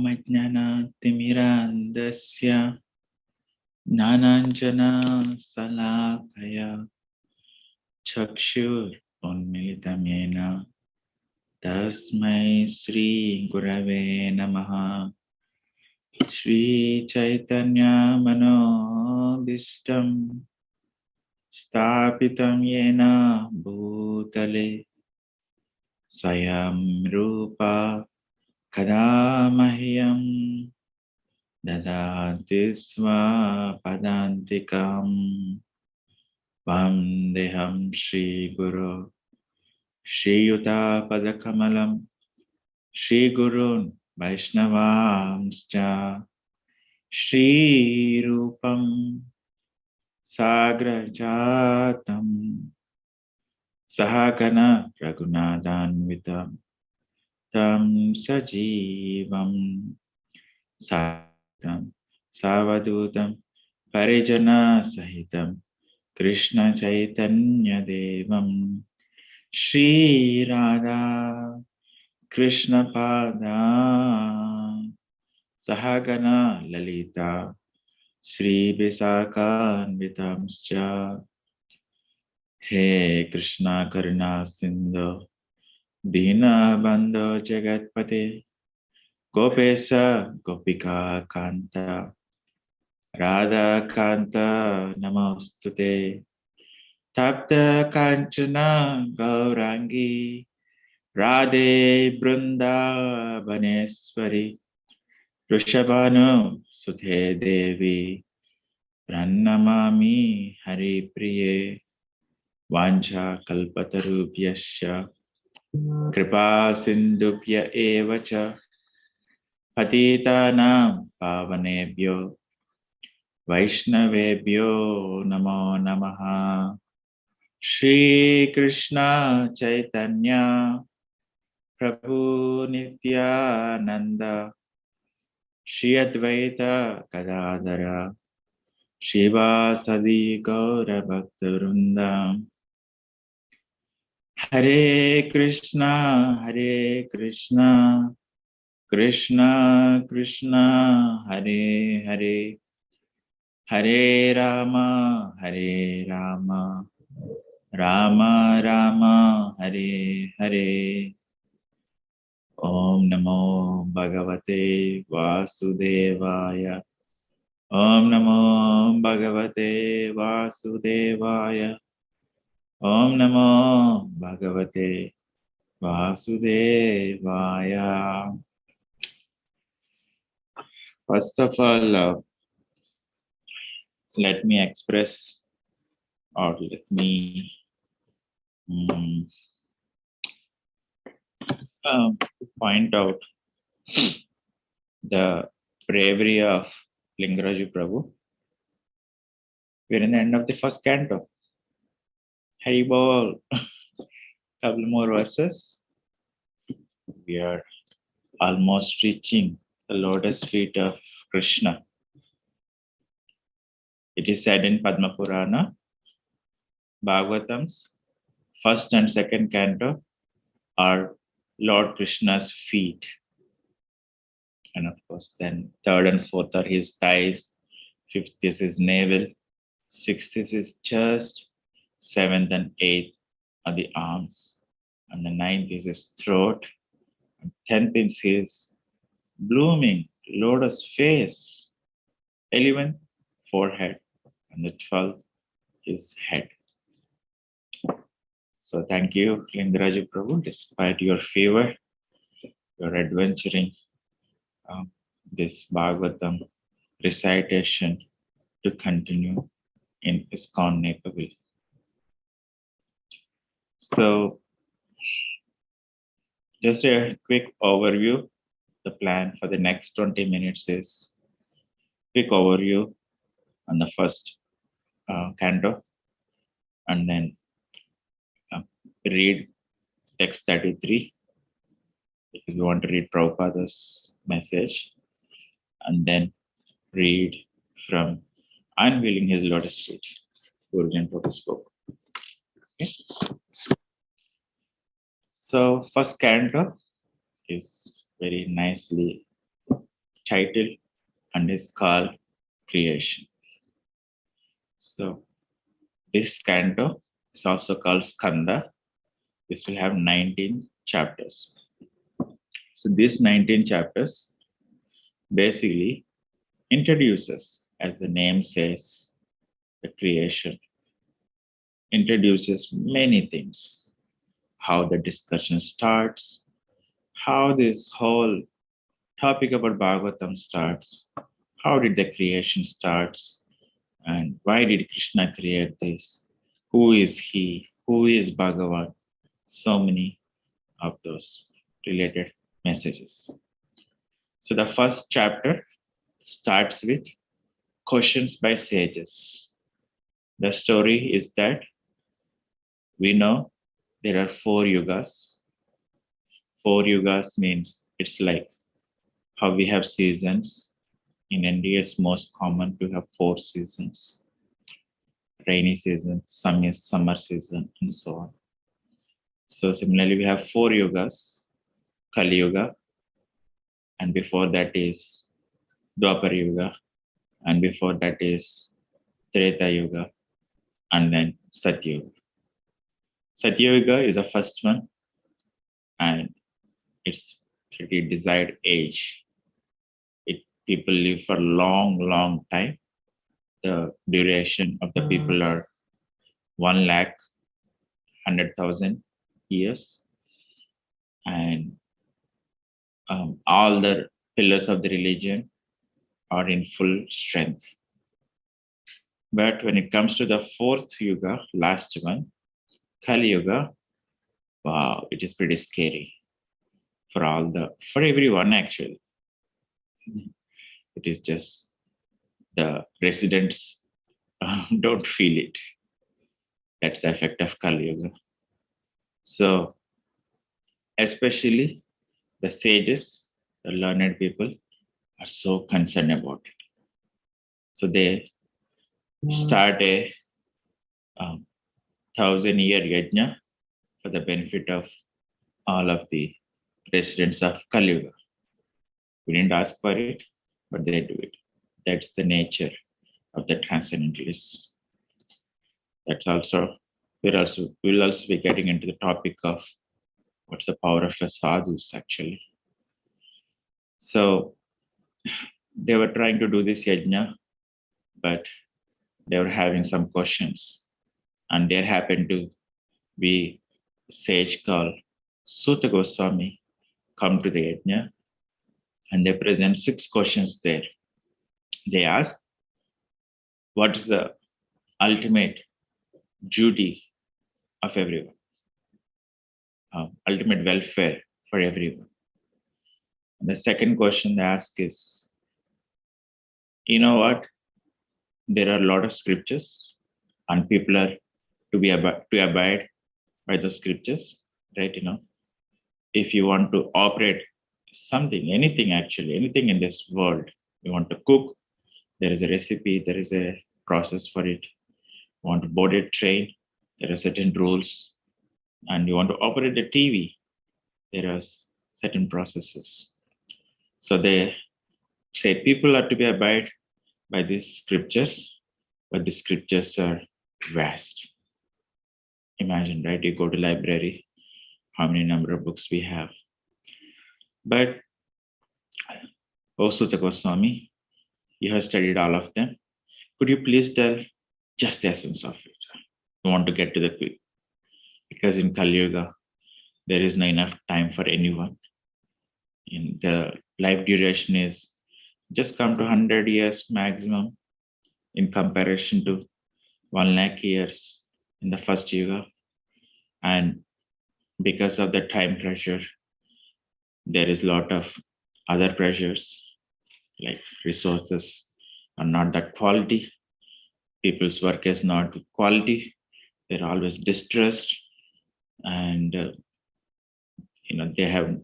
Om Ajnana Timirandasya Nananjana Salakaya Chakshur Unmilitamena Tasmai Sri Gurave Namaha Shri Chaitanya Manobishtam Stapitam Yena Bhutale Swayam Rupa Kadamahyam Dadati Sva Padantikam Vandeham Shri Guru Shri Yuta Padakamalam Shri Gurun Vaishnavamscha Shri Rupam Sagra Jatam Sahagana Raghunathanvitam Tam Sajivam Satam Savadutam Parijana Sahitam Krishna Chaitanya Devam Shri Radha Krishna Pada Sahagana Lalita Shri Visakanvitamscha He Krishna Karuna Sindhu Dina Bandho Jagatpate Gopesa Gopika Kanta Radha Kanta Namostute Tapta Kanchana Gaurangi Radhe Brunda Baneswari Rishabhanu Suthe Devi Pranamami Hari Priye Vancha Kalpatarubhyasya Kripa Sindhubhya Evacha Patitanam Pavanebhyo Vaishnavebhyo Namo Namaha Shri Krishna Chaitanya Prabhu Nityananda Shri Advaita Gadadhara Shivasadi Gaura Bhaktarundam Hare Krishna Krishna Krishna Hare Hare Hare Rama Rama Rama Hare Hare Om Namo Bhagavate Vasudevaya Om Namo Bhagavate Vasudevaya Om Namo Bhagavate Vasudevaya. First of all, let me express or let me point out the bravery of Lingaraju Prabhu. We're in the end of the first canto. Hari Bol. Couple more verses. We are almost reaching the lotus feet of Krishna. It is said in Padma Purana, Bhagavatam's first and second canto are Lord Krishna's feet. And of course, then third and fourth are his thighs, fifth is his navel, sixth is his chest, seventh and eighth are the arms, and the ninth is his throat, and 10th is his blooming lotus face, 11th forehead, and the 12th his head. So thank you, Lingaraju Prabhu, despite your fever, your adventuring this Bhagavatam recitation to continue in ISKCON Nepal. So just a quick overview. The plan for the next 20 minutes is quick overview on the first canto, and then read text 33 if you want to read Prabhupada's message, and then read from Unveiling His Lotus Feet, Gurujan Prabhu spoke. Okay. So first canto is very nicely title and is called Creation. So this canto is also called Skanda. This will have 19 chapters. So these 19 chapters basically introduces, as the name says, the creation, introduces many things, how the discussion starts, how this whole topic about Bhagavatam starts, how did the creation starts, and why did Krishna create this, who is he, who is Bhagavan, so many of those related messages. So the first chapter starts with questions by sages. The story is that we know there are 4 yugas. 4 yugas means it's like how we have seasons. In India, it's most common to have 4 seasons: rainy season, summer season, and so on. So similarly, we have 4 yugas: Kali Yuga, and before that is Dwapar Yuga, and before that is Treta Yuga, and then Satyuga. Satyuga is the first one, and it's pretty desired age. People live for long time. The duration of the people are 1,100,000 years, and all the pillars of the religion are in full strength. But when it comes to the 4th yuga, last one, Kali Yuga, wow, it is pretty scary for everyone actually. It is just the residents don't feel it. That's the effect of Kali Yuga. So especially the sages, the learned people, are so concerned about it. So they start a 1,000-year yajna for the benefit of all of the residents of Kali Yuga. We didn't ask for it, but they do it. That's the nature of the transcendentalists. That's also we'll also be getting into the topic of what's the power of a sadhus actually. So they were trying to do this yajna, but they were having some questions, and there happened to be a sage called Suta Goswami come to the yajna, and they present 6 questions there. They ask, what is the ultimate duty of everyone? Ultimate welfare for everyone. And the second question they ask is, you know what? There are a lot of scriptures, and people are to abide by those scriptures, right? If you want to operate something, anything in this world, you want to cook, there is a recipe, there is a process for it. You want to board a train, there are certain rules. And you want to operate the TV, there are certain processes. So they say people are to be abide by these scriptures, but the scriptures are vast. Imagine, right? You go to library, how many number of books we have. But Suta Goswami, you have studied all of them. Could you please tell just the essence of it? We want to get to the quick. Because in Kali Yuga, there is not enough time for anyone. In the life duration is just come to 100 years maximum in comparison to 1 lakh years in the first yuga. And because of the time pressure, there is a lot of other pressures, like resources are not that quality. People's work is not quality. They're always distressed, and they have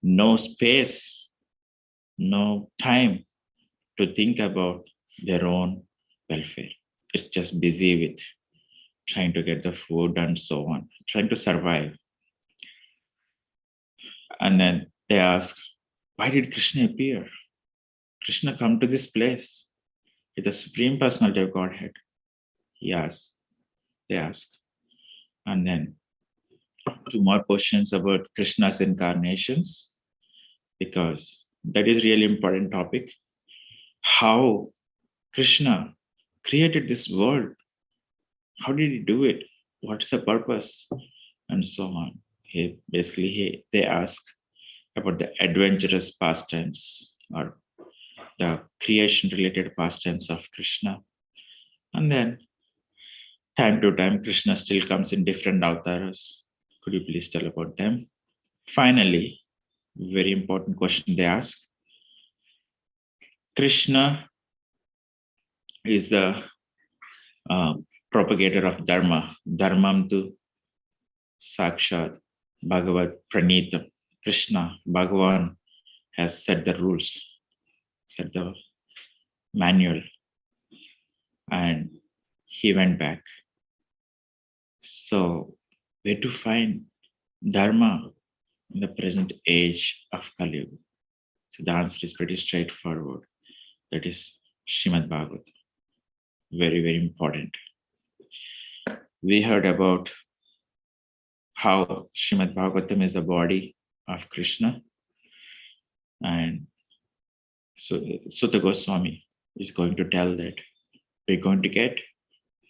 no space, no time to think about their own welfare. It's just busy with trying to get the food and so on, trying to survive. And then they ask, why did Krishna appear? Krishna come to this place with the Supreme Personality of Godhead? He asked. They asked. And then two more questions about Krishna's incarnations, because that is really important topic. How Krishna created this world. How did he do it? What's the purpose? And so on. They ask about the adventurous pastimes or the creation related pastimes of Krishna. And then time to time, Krishna still comes in different avatars. Could you please tell about them? Finally, very important question they ask. Krishna is the propagator of Dharma. Dharmam tu Sakshat Bhagavat Pranita. Krishna, Bhagavan, has set the rules, set the manual, and he went back. So, where to find Dharma in the present age of Kali Yuga? So the answer is pretty straightforward. That is Srimad Bhagavatam. Very, very important. We heard about how Srimad Bhagavatam is the body of Krishna. And so Sutta Goswami is going to tell that we're going to get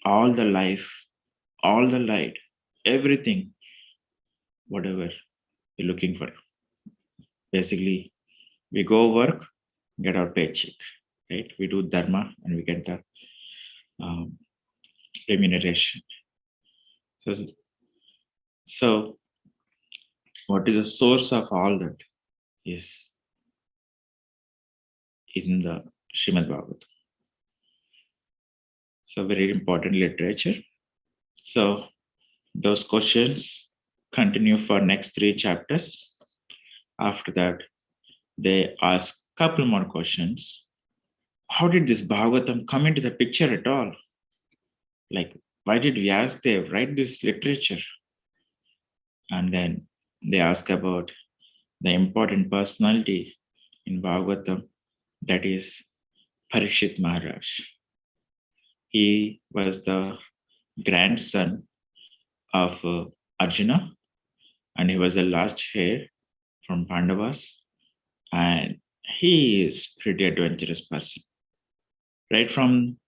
all the life, all the light, everything, whatever you're looking for. Basically, we go work, get our paycheck, right? We do Dharma and we get the remuneration. So what is the source of all that is in the Srimad Bhagavatam. So very important literature. So those questions continue for next 3 chapters. After that, they ask a couple more questions. How did this Bhagavatam come into the picture at all? Like, why did Vyasadeva write this literature? And then they ask about the important personality in Bhagavatam, that is Parshit Maharaj. He was the grandson of Arjuna, and he was the last heir from Pandavas, and he is pretty adventurous person. Right from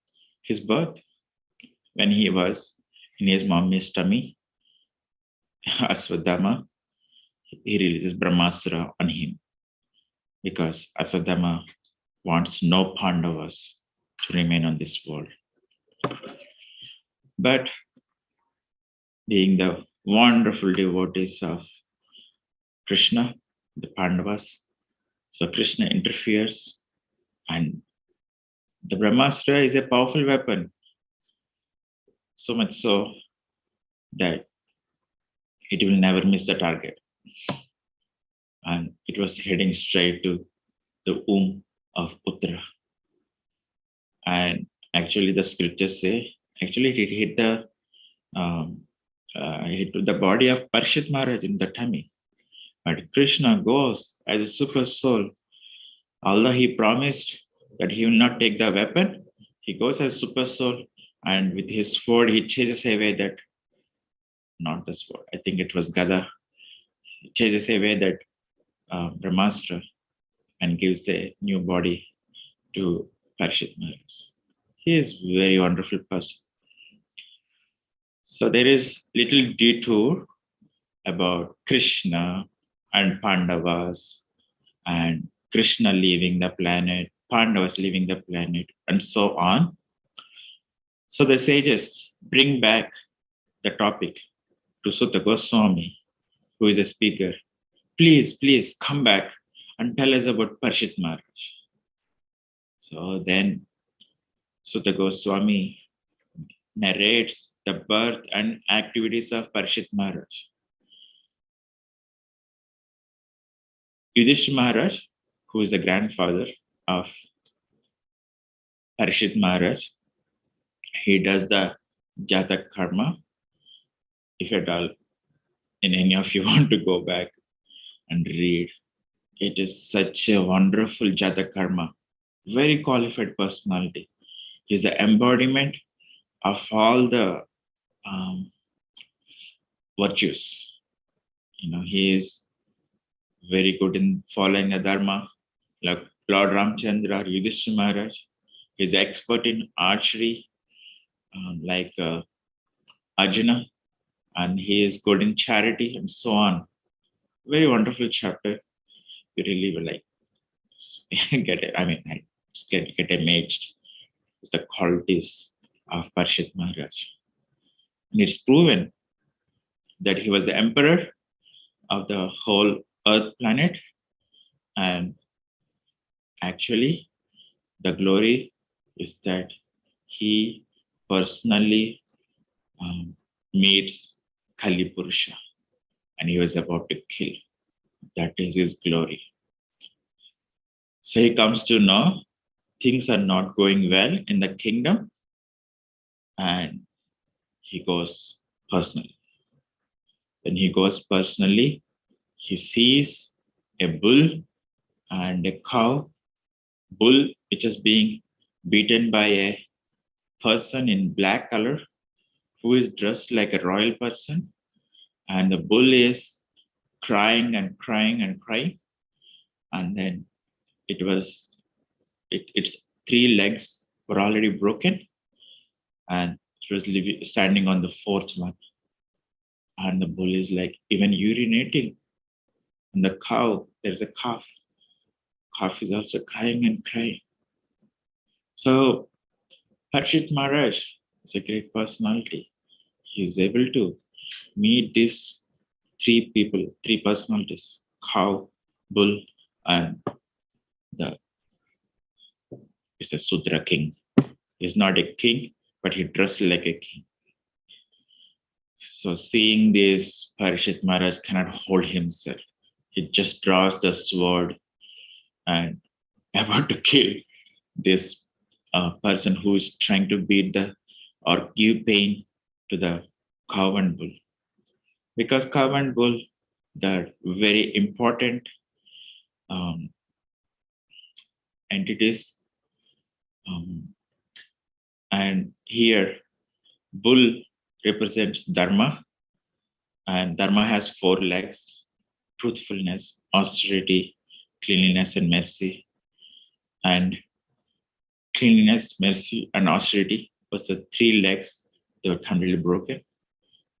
his birth, when he was in his mommy's tummy, Aswadhama, he releases Brahmastra on him because Aswadhama wants no Pandavas to remain on this world. But being the wonderful devotees of Krishna, the Pandavas, so Krishna interferes, and the Brahmastra is a powerful weapon, so much so that it will never miss the target. And it was heading straight to the womb of Putra. And actually the scriptures say, actually it hit the body of Parshit Maharaj in the tummy. But Krishna goes as a super soul. Although he promised that he will not take the weapon, he goes as super soul, and with his sword he chases away that, not the sword, I think it was Gada, he chases away that Brahmastra and gives a new body to Parshit Maharaj. He is a very wonderful person. So there is little detour about Krishna and Pandavas, and Krishna leaving the planet, Pandavas leaving the planet, and so on. So the sages bring back the topic to Sutta Goswami, who is a speaker. Please come back and tell us about Parshit Maharaj. So then Sutta Goswami narrates the birth and activities of Parshit Maharaj. Yudhishi Maharaj, who is the grandfather of Parshit Maharaj, he does the Jatak Karma. If at all, in any of you want to go back and read, it is such a wonderful Jatak Karma. very qualified personality. He's the embodiment of all the virtues. He is very good in following the Dharma, like Lord Ramchandra or Yudhishi Maharaj. He's expert in archery, like Arjuna, and he is good in charity and so on. Very wonderful chapter. You really will like get it. I mean, I just get amazed. It's the qualities of Parshit Maharaj. And it's proven that he was the emperor of the whole earth planet. And actually, the glory is that he personally meets Kali Purusha and he was about to kill. That is his glory. So he comes to know things are not going well in the kingdom and he goes personally. When he goes personally, he sees a bull and a cow. Bull, which is being beaten by a person in black color who is dressed like a royal person, and the bull is crying and crying and crying. And then its three legs were already broken, and it was standing on the fourth one. And the bull is like even urinating. And the cow, there's a calf. Calf is also crying and crying. So Parshit Maharaj is a great personality. He is able to meet these three people, three personalities: cow, bull, and the is a Sudra king. He's not a king, but he dressed like a king. So seeing this, Parshit Maharaj cannot hold himself. He just draws the sword and about to kill this person who is trying to beat or give pain to the cow and bull. Because cow and bull, they're very important entities. And here, bull represents Dharma, and Dharma has four legs: truthfulness, austerity, cleanliness, and mercy. And cleanliness, mercy, and austerity was the three legs that were completely broken.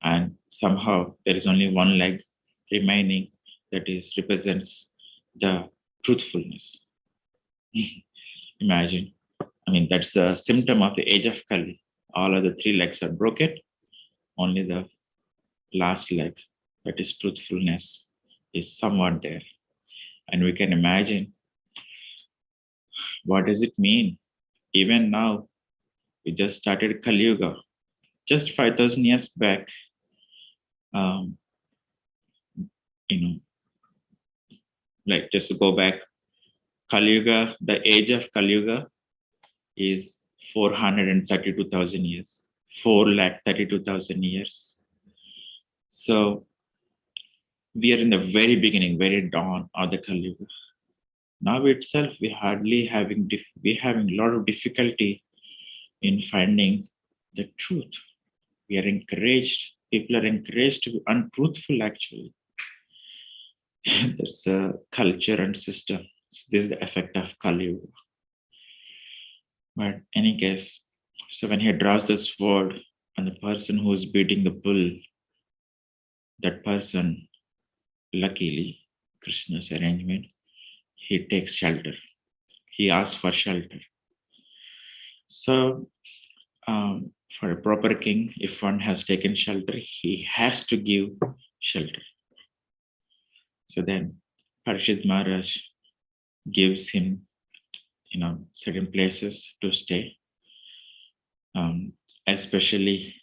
And somehow there is only one leg remaining that represents the truthfulness. Imagine. I mean, that's the symptom of the age of Kali. All of the three legs are broken. Only the last leg, that is truthfulness, is somewhat there. And we can imagine, what does it mean? Even now, we just started Kali Yuga. Just 5,000 years back, like just to go back, Kali Yuga, the age of Kali Yuga is 432,000 years, 432,000 years. So we are in the very beginning, very dawn of the Kali Yuga. Now itself, we're having a lot of difficulty in finding the truth. We are encouraged, people are encouraged to be untruthful actually. That's a culture and system. So this is the effect of Kali Yuga. But in any case, so when he draws the sword and the person who is beating the bull, that person, luckily, Krishna's arrangement, he takes shelter. He asks for shelter. So for a proper king, if one has taken shelter, he has to give shelter. So then Parshit Maharaj gives him, certain places to stay, especially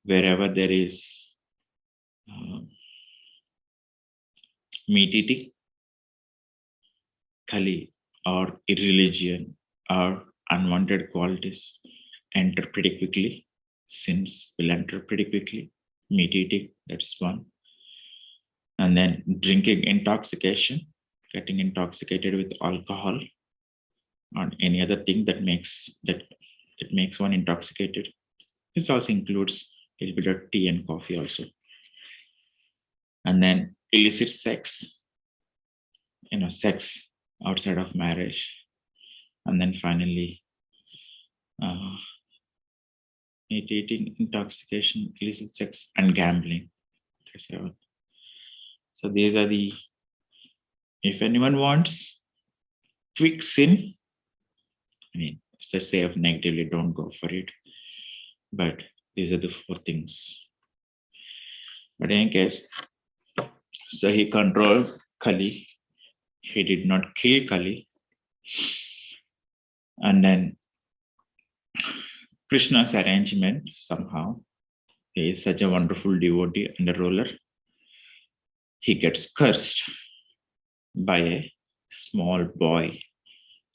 wherever there is meat eating, Kali, or irreligion, or unwanted qualities enter pretty quickly. Sins will enter pretty quickly. Meat eating, that's one. And then drinking intoxication, getting intoxicated with alcohol. or any other thing that makes one intoxicated. This also includes a little bit of tea and coffee also. And then illicit sex, sex outside of marriage. And then finally, eating, intoxication, illicit sex, and gambling. So these are the, if anyone wants quick sin, it's a say of negatively, don't go for it. But these are the 4 things. But in any case, so he controlled Kali. He did not kill Kali. And then Krishna's arrangement, somehow, he is such a wonderful devotee and a ruler. He gets cursed by a small boy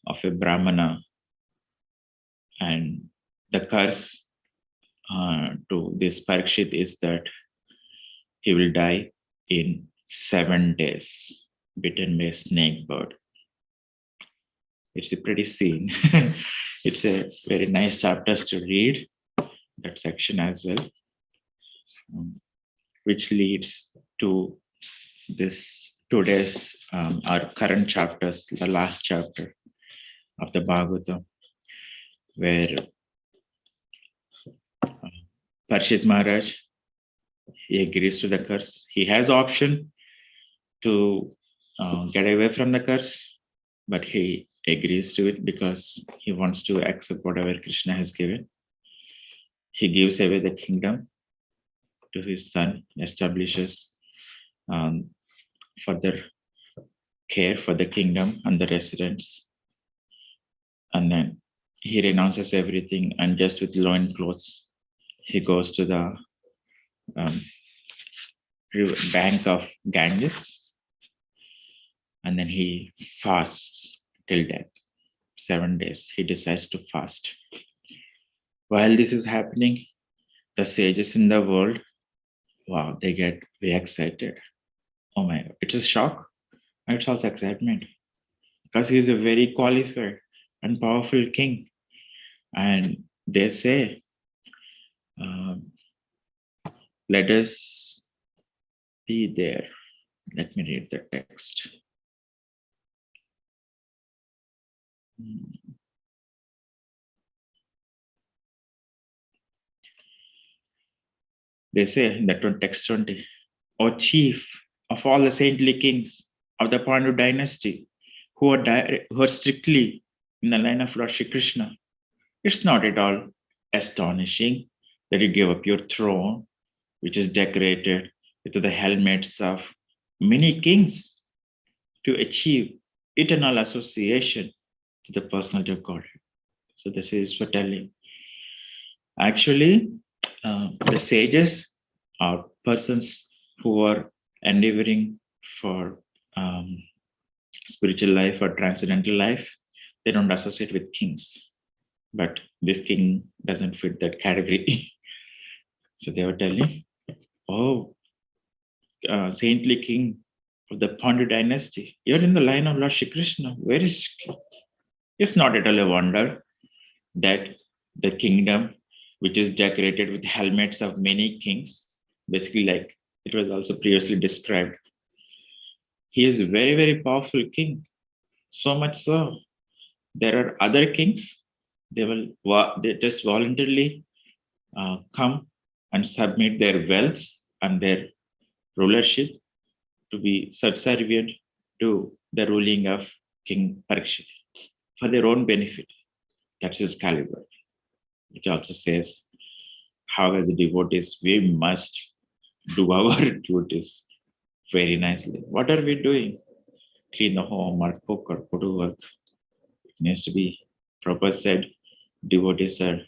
of a Brahmana. And the curse to this Parshit is that he will die in 7 days, bitten by a snake bird. It's a pretty scene. It's a very nice chapters to read, that section as well, which leads to this today's our current chapters, the last chapter of the Bhagavatam, where Parshit Maharaj, he agrees to the curse. He has option to get away from the curse, but he agrees to it because he wants to accept whatever Krishna has given. He gives away the kingdom to his son, establishes further care for the kingdom and the residents. And then he renounces everything, and just with loin clothes, he goes to the bank of Ganges, and then he fasts till death. 7 days, he decides to fast. While this is happening, the sages in the world, wow, they get very excited. Oh my God, it's a shock, and it's also excitement, because he is a very qualified and powerful king. And they say, let us be there. Let me read the text. They say in that text 20, O chief of all the saintly kings of the Pandu dynasty, who are strictly in the line of Lord Shri Krishna, it's not at all astonishing that you give up your throne, which is decorated with the helmets of many kings, to achieve eternal association to the personality of God. So this is for telling. Actually, the sages are persons who are endeavoring for spiritual life or transcendental life. They don't associate with kings, but this king doesn't fit that category. So they were telling, oh, saintly king of the Pandu dynasty, you're in the line of Lord Shri Krishna. Very strictly. It's not at all a wonder that the kingdom, which is decorated with helmets of many kings, basically like it was also previously described, he is a very, very powerful king. So much so, there are other kings, they just voluntarily come and submit their wealths and their rulership to be subservient to the ruling of King Parikshit for their own benefit. That's his caliber. It also says, how as devotees, we must do our duties very nicely. What are we doing? Clean the home or cook or go to work. It needs to be proper said, devotees are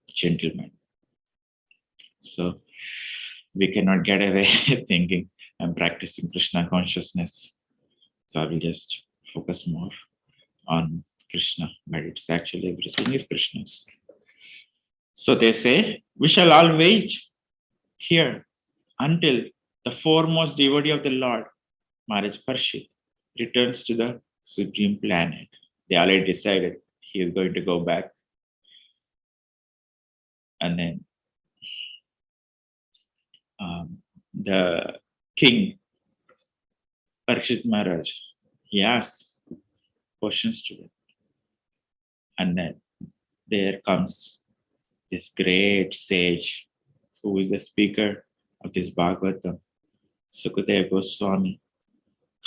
gentlemen. So we cannot get away thinking I'm practicing Krishna consciousness. So I will just focus more on Krishna, but it's actually everything is Krishna's. So they say, we shall all wait here until the foremost devotee of the Lord, Maharaj Parshit, returns to the supreme planet. They already decided he is going to go back. And then the king, Parshit Maharaj, he asks questions to him. And then there comes this great sage who is the speaker of this Bhagavatam, Sukadeva Goswami,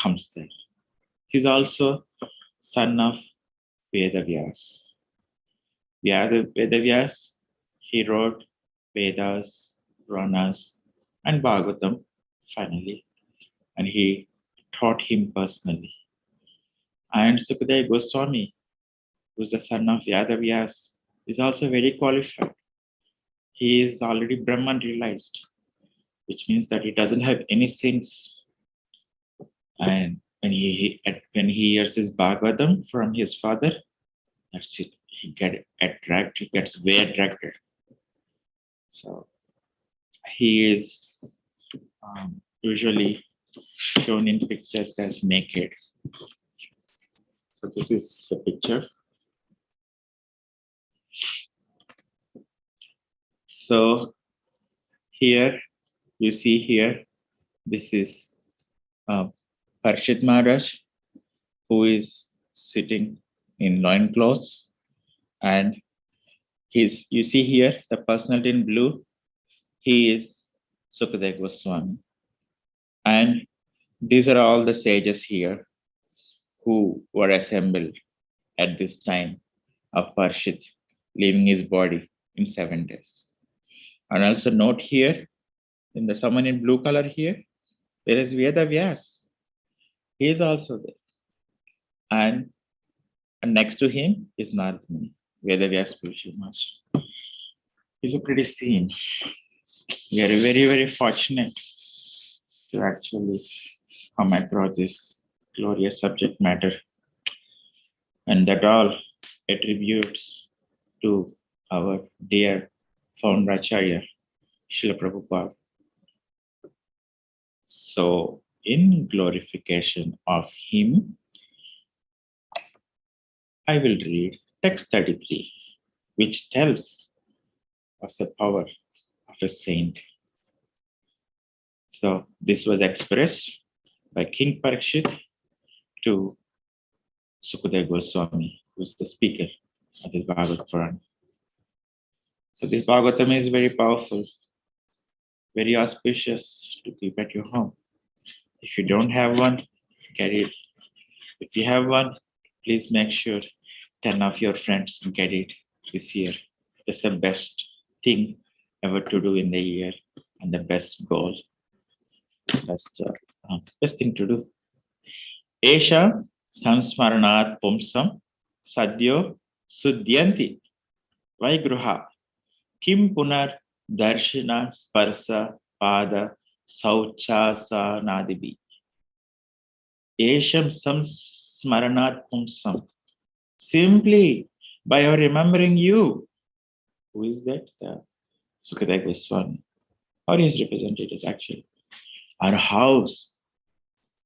comes there. He's also son of Vedavyas. Vedavyas, he wrote Vedas, Puranas, and Bhagavatam finally, and he taught him personally. And Sukadeva Goswami, who is the son of Vedavyas, is also very qualified. He is already Brahman realized, which means that he doesn't have any sins. And when he hears his Bhagavatam from his father, that's it. He gets way attracted. So he is usually shown in pictures as naked. So this is the picture. So here, you see here, this is Parshit Maharaj, who is sitting in loincloths, and you see here, the personality in blue, he is Sukadeva Goswami. And these are all the sages here who were assembled at this time of Parshit leaving his body in 7 days. And also note here, in the someone in blue color here, there is Vedavyas. He is also there. And next to him is Narad Muni, Vedavyas spiritual master. It's a pretty scene. We are very, very fortunate to actually come across this glorious subject matter. And that all attributes to our dear founder Acharya, Srila Prabhupada. So, in glorification of him, I will read text 33, which tells us the power of a saint. So, this was expressed by King Parshit to Sukadeva Goswami, who is the speaker of this Bhagavad Puran. So, this Bhagavatam is very powerful, very auspicious to keep at your home. If you don't have one, carry it. If you have one, please make sure 10 of your friends get it this year. That's the best thing ever to do in the year and the best goal. Best thing to do. Esha samsmaranat pumsam sadyo sudyanti vaigruha kim punar darshana sparsa pada sauchasa nadibi. Esham samsmaranat pumsam. Simply by our remembering you. Who is that? Sukadeva Goswami. Or his representatives actually. Our house.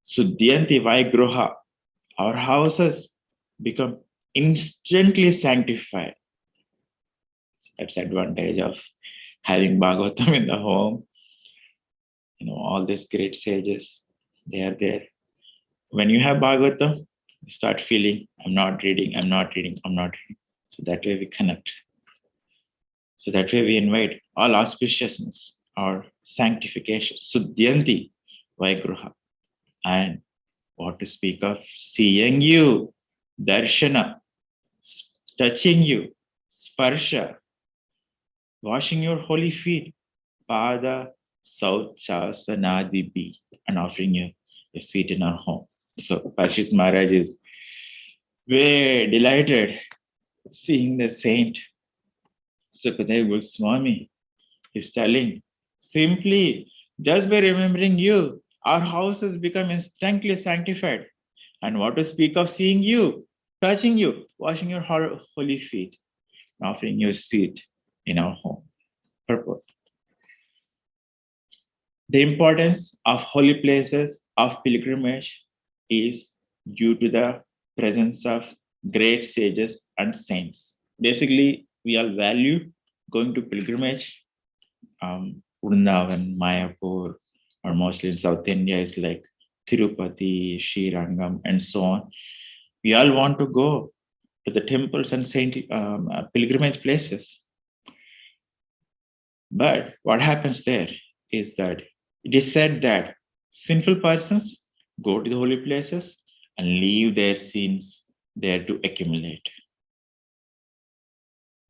Sudhyanti Vaigruha. Our houses become instantly sanctified. That's the advantage of having Bhagavatam in the home. All these great sages, they are there. When you have Bhagavatam, you start feeling, I'm not reading. So that way we connect. So that way we invite all auspiciousness or sanctification, Sudhyanti Vaigruha. And what to speak of seeing you, Darshana, touching you, Sparsha, washing your holy feet, Pada Sauchasanadibi, and offering you a seat in our home. So Parshit Maharaj is very delighted seeing the saint Sukadeva Goswami. He's telling, simply, just by remembering you, our house has become instantly sanctified. And what to speak of seeing you, touching you, washing your holy feet, and offering you a seat in our home. Purport. The importance of holy places of pilgrimage is due to the presence of great sages and saints. Basically, we all value going to pilgrimage. Vrindavan, Mayapur, or mostly in South India is like Tirupati, Srirangam, and so on. We all want to go to the temples and saint pilgrimage places. But what happens there is that it is said that sinful persons go to the holy places and leave their sins there to accumulate.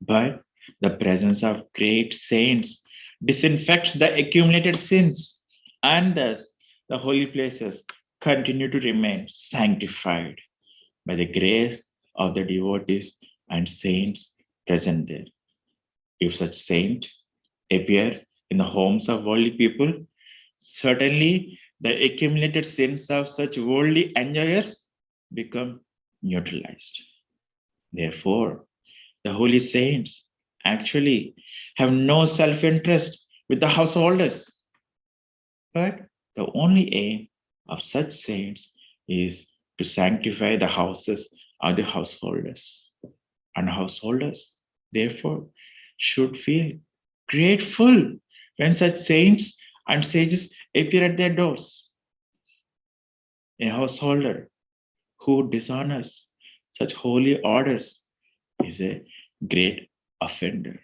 But the presence of great saints disinfects the accumulated sins, and thus the holy places continue to remain sanctified by the grace of the devotees and saints present there. If such saint appear in the homes of worldly people, certainly the accumulated sins of such worldly enjoyers become neutralized. Therefore, the holy saints actually have no self-interest with the householders. But the only aim of such saints is to sanctify the houses of the householders. And householders, therefore, should feel grateful when such saints and sages appear at their doors. A householder who dishonors such holy orders is a great offender.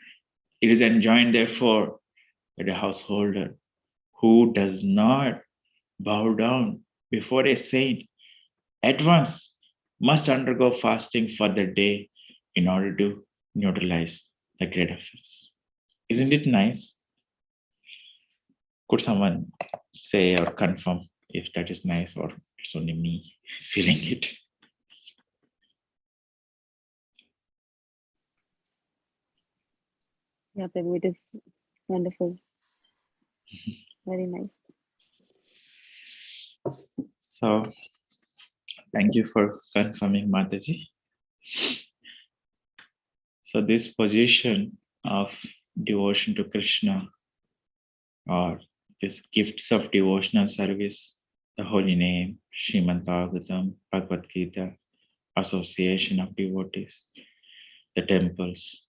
It is enjoined, therefore, that a householder who does not bow down before a saint at once must undergo fasting for the day in order to neutralize the great offense. Isn't it nice? Could someone say or confirm if that is nice or it's only me feeling it? Yeah, Prabhu, it is wonderful. Very nice. So, thank you for confirming, Mataji. So, this position of devotion to Krishna or these gifts of devotional service, the holy name, Srimad Bhagavatam, Bhagavad Gita, association of devotees, the temples,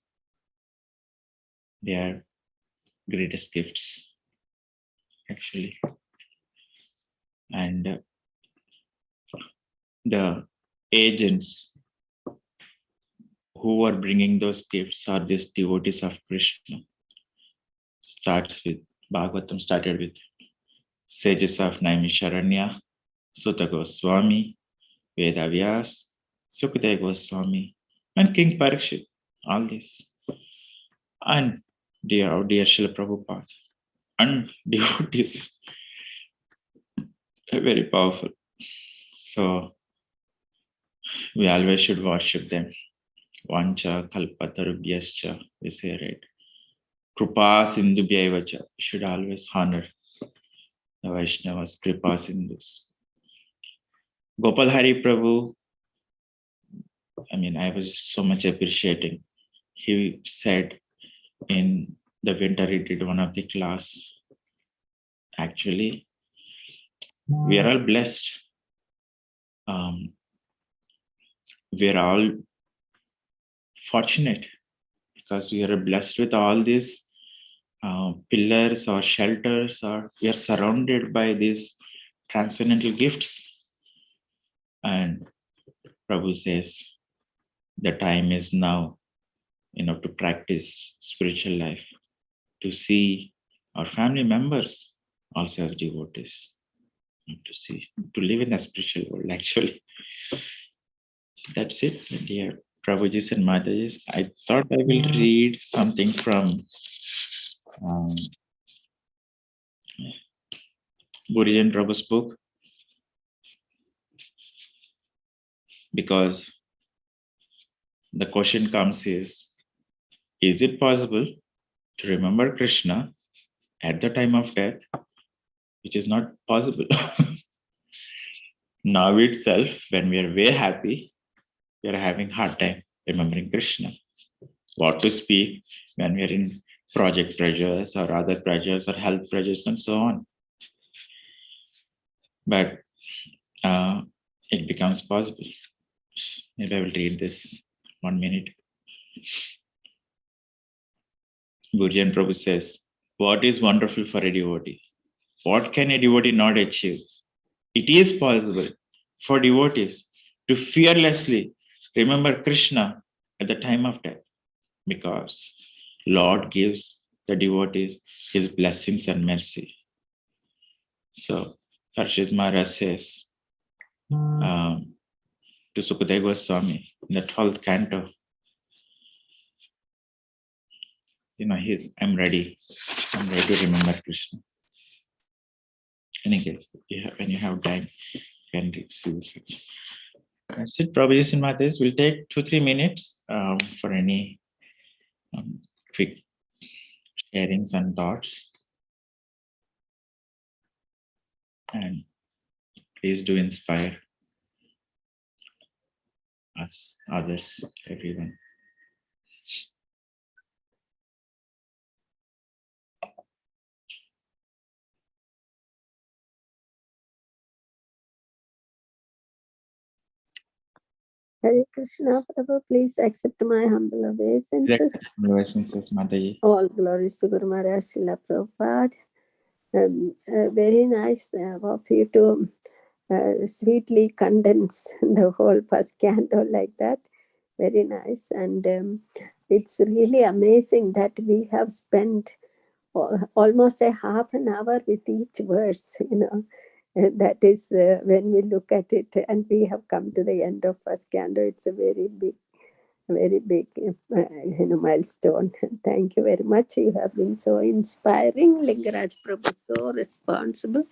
they are greatest gifts, actually. And the agents who are bringing those gifts are these devotees of Krishna. Starts with Bhagavatam, started with sages of Naimisharanya, Sutta Goswami, Vedavyas, Sukadeva Goswami, and King Parshit. All this. And dear Srila Prabhupada. And devotees. Very powerful. So we always should worship them. Vancha kalpatarubhyascha, we say, right? Kripa sindhubhyaivacha, we should always honor the Vaishnavas, Kripa Sindhus. Gopal Hari Prabhu, I was so much appreciating. He said in the winter he did one of the class, actually, we are all blessed. We are all fortunate because we are blessed with all these pillars or shelters, or we are surrounded by these transcendental gifts. And Prabhu says the time is now, to practice spiritual life, to see our family members also as devotees, to live in a spiritual world, actually. So that's it, dear Prabhujis and Matajis. I thought I will read something from Burijan Prabhu's book, because the question comes is it possible to remember Krishna at the time of death? Which is not possible. Now itself, when we are very happy, we are having hard time remembering Krishna. What to speak when we are in project pressures or other pressures or health pressures and so on. But it becomes possible. Maybe I will read this 1 minute. Burjan Prabhu says, what is wonderful for a devotee? What can a devotee not achieve? It is possible for devotees to fearlessly remember Krishna at the time of death, because Lord gives the devotees his blessings and mercy. So Parshit Maharaj says to Sukadeva Goswami in the 12th canto, I'm ready to remember Krishna. In any case, when you have time, you can see the section. That's it. Prabhuji and Matas will take 2-3 minutes for any quick sharings and thoughts. And please do inspire us, others, everyone. Hare Krishna, Prabhu, please accept my humble obeisances. Obeisances, Mataji. All glories to Guru Maharaj, Srila Prabhupada. Very nice of you to sweetly condense the whole first canto like that. Very nice. And it's really amazing that we have spent almost a half an hour with each verse, that is when we look at it, and we have come to the end of first canto. It's a very big milestone. Thank you very much. You have been so inspiring. Lingaraj Prabhu, so responsible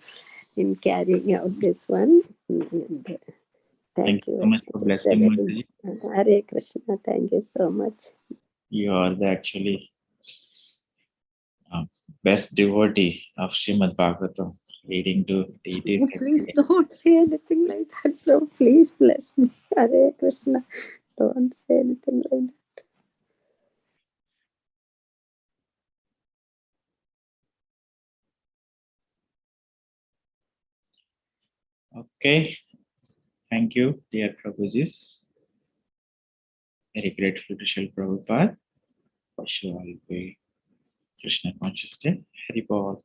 in carrying out this one. And, thank you so much for blessing, Mataji. Hare Krishna. Thank you so much. You are the actually best devotee of Srimad Bhagavatam, leading to deities. Please don't say anything like that. So please bless me. Hare Krishna. Don't say anything like that. Okay. Thank you, dear Prabhujis. Very grateful to Srila Prabhupada. Wish you all a Krishna conscious day. Hari Bol.